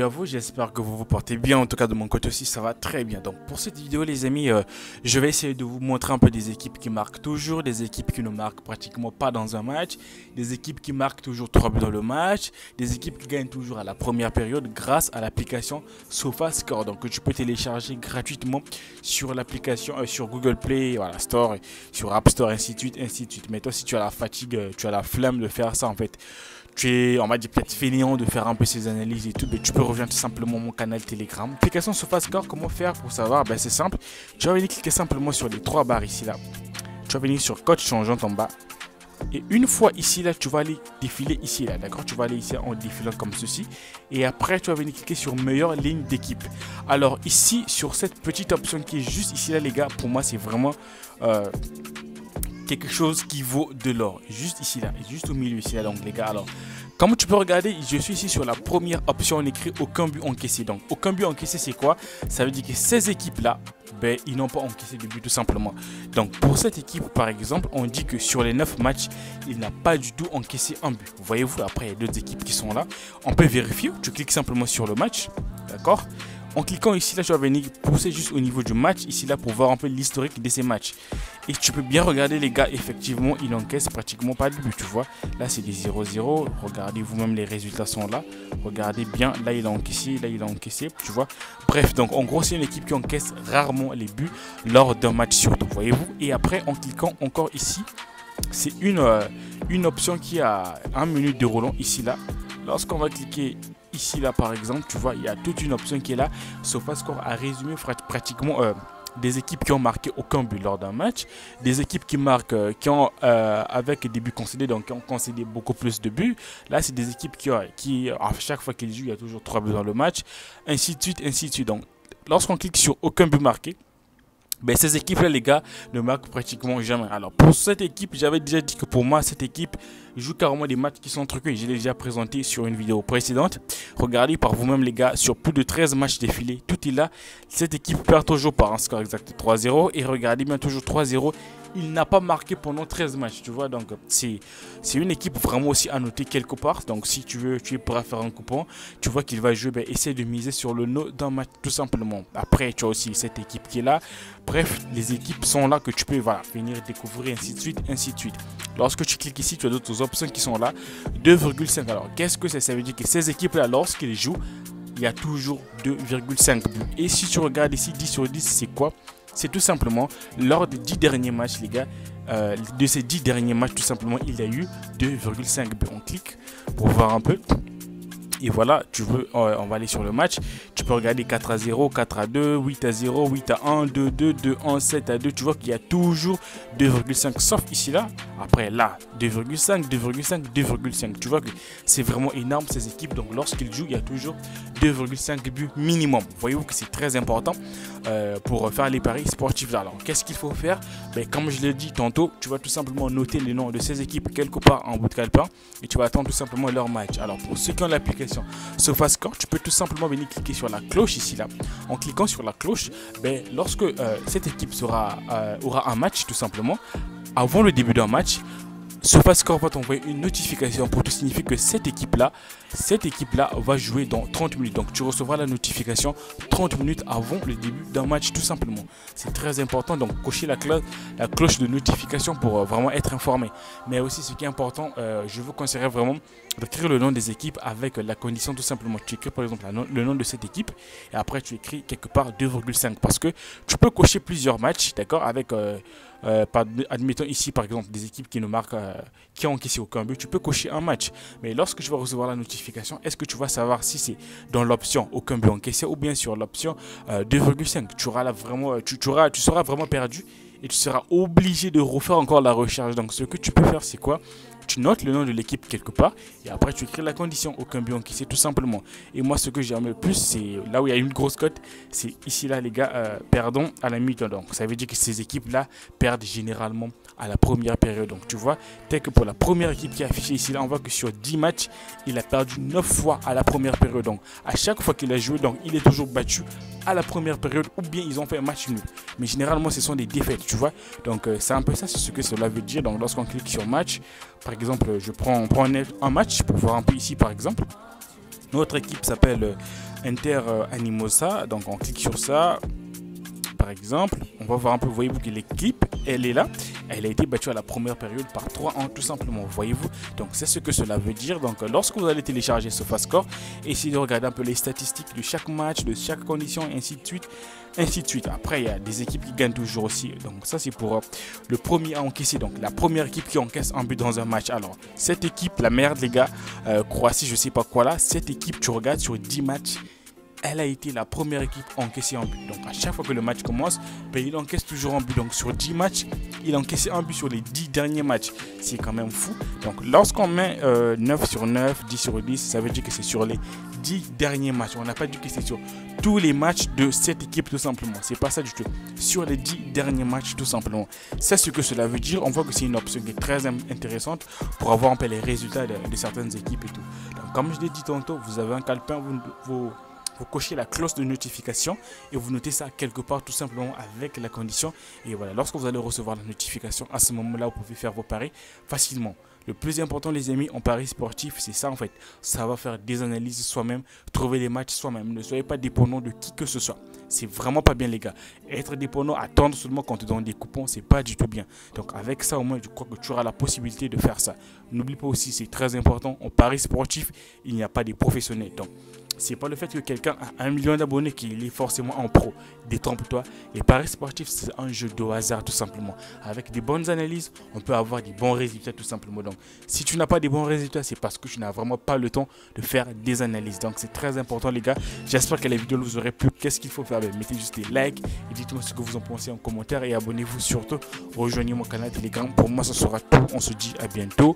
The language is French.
salut à vous, j'espère que vous vous portez bien, en tout cas de mon côté aussi ça va très bien. Donc pour cette vidéo les amis, je vais essayer de vous montrer un peu des équipes qui marquent toujours, des équipes qui ne marquent pratiquement pas dans un match, des équipes qui marquent toujours 3 buts dans le match, des équipes qui gagnent toujours à la première période grâce à l'application SofaScore, donc que tu peux télécharger gratuitement sur l'application, sur Google Play, voilà, Store, sur App Store, ainsi de suite, ainsi de suite. Mais toi si tu as la fatigue, tu as la flemme de faire ça en fait, tu es, on va dire peut-être fainéant de faire un peu ces analyses et tout, mais tu peux rejoindre tout simplement mon canal Telegram. Application SofaScore, comment faire pour savoir? Ben, c'est simple, tu vas venir cliquer simplement sur les 3 barres ici là. Tu vas venir sur code changeant en bas. Et une fois ici là, tu vas aller défiler ici là, d'accord? Tu vas aller ici en défilant comme ceci. Et après, tu vas venir cliquer sur meilleure ligne d'équipe. Alors ici, sur cette petite option qui est juste ici là les gars, pour moi c'est vraiment... quelque chose qui vaut de l'or, juste ici là, juste au milieu ici là. Donc les gars, alors comme tu peux regarder, je suis ici sur la première option, on écrit aucun but encaissé. Donc aucun but encaissé, c'est quoi? Ça veut dire que ces équipes là, ben, ils n'ont pas encaissé de but tout simplement. Donc pour cette équipe par exemple, on dit que sur les 9 matchs, il n'a pas du tout encaissé un but. Voyez-vous, après il y a d'autres équipes qui sont là, on peut vérifier. Tu cliques simplement sur le match, d'accord? En cliquant ici là, tu vas venir pousser juste au niveau du match ici là pour voir un peu l'historique de ces matchs. Et tu peux bien regarder les gars, effectivement il encaisse pratiquement pas de but, tu vois. Là c'est des 0-0, regardez vous-même, les résultats sont là. Regardez bien, là il a encaissé, là il a encaissé, tu vois. Bref, donc en gros c'est une équipe qui encaisse rarement les buts lors d'un match surtout, voyez-vous. Et après en cliquant encore ici, c'est une option qui a 1 minute de roulant ici là. Lorsqu'on va cliquer ici là par exemple, tu vois, il y a toute une option qui est là. SofaScore a résumé pratiquement des équipes qui ont marqué aucun but lors d'un match, des équipes qui marquent, qui ont avec des buts concédés, donc qui ont concédé beaucoup plus de buts. Là c'est des équipes qui à chaque fois qu'ils jouent, il y a toujours 3 buts dans le match, ainsi de suite, ainsi de suite. Donc lorsqu'on clique sur aucun but marqué, ben, ces équipes là les gars ne marquent pratiquement jamais. Alors pour cette équipe, j'avais déjà dit que pour moi cette équipe joue carrément des matchs qui sont truqués. Je l'ai déjà présenté sur une vidéo précédente. Regardez par vous-même les gars, sur plus de 13 matchs défilés, tout est là. Cette équipe perd toujours par un score exact 3-0. Et regardez bien, toujours 3-0. Il n'a pas marqué pendant 13 matchs, tu vois. Donc c'est une équipe vraiment aussi à noter quelque part. Donc si tu es prêt à faire un coupon, tu vois qu'il va jouer, ben, essaie de miser sur le no d'un match tout simplement. Après tu as aussi cette équipe qui est là. Bref, les équipes sont là que tu peux, voilà, venir découvrir, ainsi de suite, ainsi de suite. Lorsque tu cliques ici, tu as d'autres options qui sont là. 2,5. Alors qu'est-ce que ça veut dire? Que ces équipes là, lorsqu'ils jouent, il y a toujours 2,5 buts. Et si tu regardes ici 10 sur 10, c'est quoi? C'est tout simplement lors des 10 derniers matchs les gars, de ces 10 derniers matchs tout simplement il y a eu 2,5 buts. On clique pour voir un peu. Et voilà, on va aller sur le match. Tu peux regarder 4-0, 4-2, 8-0, 8-1, 2-2, 2-1, 7-2. Tu vois qu'il y a toujours 2,5. Sauf ici là. Après là, 2,5, 2,5, 2,5. Tu vois que c'est vraiment énorme ces équipes. Donc lorsqu'ils jouent, il y a toujours 2,5 buts minimum. Voyez-vous que c'est très important pour faire les paris sportifs. Alors qu'est-ce qu'il faut faire? Ben, comme je l'ai dit tantôt, tu vas tout simplement noter les noms de ces équipes quelque part en bout de calepin. Et tu vas attendre tout simplement leur match. Alors pour ceux qui ont l'application SofaScore, tu peux tout simplement venir cliquer sur la cloche ici là. En cliquant sur la cloche, ben, lorsque cette équipe aura un match tout simplement, avant le début d'un match, SofaScore va t'envoyer une notification pour te signifier que cette équipe là va jouer dans 30 minutes. Donc tu recevras la notification 30 minutes avant le début d'un match tout simplement. C'est très important, donc cocher la cloche de notification pour vraiment être informé. Mais aussi ce qui est important, je vous conseillerais vraiment d'écrire le nom des équipes avec la condition tout simplement. Tu écris par exemple le nom de cette équipe et après tu écris quelque part 2,5 parce que tu peux cocher plusieurs matchs, d'accord, avec admettons ici par exemple des équipes qui ne marquent qui ont encaissé aucun but. Tu peux cocher un match, mais lorsque tu vas recevoir la notification, est-ce que tu vas savoir si c'est dans l'option aucun but encaissé ou bien sur l'option 2,5? Tu auras là vraiment, tu seras vraiment perdu et tu seras obligé de refaire encore la recherche. Donc ce que tu peux faire, c'est quoi? Tu notes le nom de l'équipe quelque part et après tu écris la condition aucun but encaissé tout simplement. Et moi ce que j'aime le plus, c'est là où il y a une grosse cote, c'est ici là les gars, perdons à la mi-temps. Donc ça veut dire que ces équipes là perdent généralement à la première période. Donc tu vois, tel que pour la première équipe qui est affichée ici là, on voit que sur 10 matchs, il a perdu 9 fois à la première période. Donc à chaque fois qu'il a joué, donc il est toujours battu à la première période ou bien ils ont fait un match nul. Mais généralement ce sont des défaites, tu vois. Donc c'est un peu ça, c'est ce que cela veut dire. Donc lorsqu'on clique sur match, par exemple, on prend un match pour voir un peu ici par exemple. Notre équipe s'appelle Inter Animosa. Donc on clique sur ça. Par exemple, on va voir un peu, voyez-vous que l'équipe, elle est là, elle a été battue à la première période par 3-1 tout simplement, voyez-vous. Donc c'est ce que cela veut dire. Donc lorsque vous allez télécharger SofaScore, essayez de regarder un peu les statistiques de chaque match, de chaque condition, et ainsi de suite, ainsi de suite. Après, il y a des équipes qui gagnent toujours aussi. Donc ça, c'est pour le premier à encaisser. Donc la première équipe qui encaisse un but dans un match. Alors cette équipe, la merde les gars, Croatie, je sais pas quoi là, cette équipe, tu regardes sur 10 matchs, elle a été la première équipe à encaisser un but. Donc à chaque fois que le match commence, ben, il encaisse toujours un but. Donc sur 10 matchs, il a encaissé un but sur les 10 derniers matchs. C'est quand même fou. Donc lorsqu'on met 9 sur 9, 10 sur 10, ça veut dire que c'est sur les 10 derniers matchs. On n'a pas dit que c'est sur tous les matchs de cette équipe tout simplement. C'est pas ça du tout. Sur les 10 derniers matchs tout simplement. C'est ce que cela veut dire. On voit que c'est une option qui est très intéressante pour avoir un peu les résultats de certaines équipes et tout. Donc comme je l'ai dit tantôt, vous avez un calepin, vous cochez la cloche de notification et vous notez ça quelque part tout simplement avec la condition. Et voilà, lorsque vous allez recevoir la notification, à ce moment-là, vous pouvez faire vos paris facilement. Le plus important, les amis, en paris sportif, c'est ça en fait. Ça va faire des analyses soi-même, trouver les matchs soi-même. Ne soyez pas dépendant de qui que ce soit. C'est vraiment pas bien, les gars. Être dépendant, attendre seulement quand on te donne des coupons, c'est pas du tout bien. Donc avec ça, au moins, je crois que tu auras la possibilité de faire ça. N'oublie pas aussi, c'est très important, en paris sportif, il n'y a pas des professionnels. Donc c'est pas le fait que quelqu'un a 1 million d'abonnés qu'il est forcément en pro. Détrompe-toi. Les paris sportifs, c'est un jeu de hasard tout simplement. Avec des bonnes analyses, on peut avoir des bons résultats tout simplement. Donc, si tu n'as pas des bons résultats, c'est parce que tu n'as vraiment pas le temps de faire des analyses. Donc, c'est très important les gars. J'espère que la vidéo vous aurait plu. Qu'est-ce qu'il faut faire? Mettez juste des likes et dites-moi ce que vous en pensez en commentaire. Et abonnez-vous surtout. Rejoignez mon canal Telegram. Pour moi, ce sera tout. On se dit à bientôt.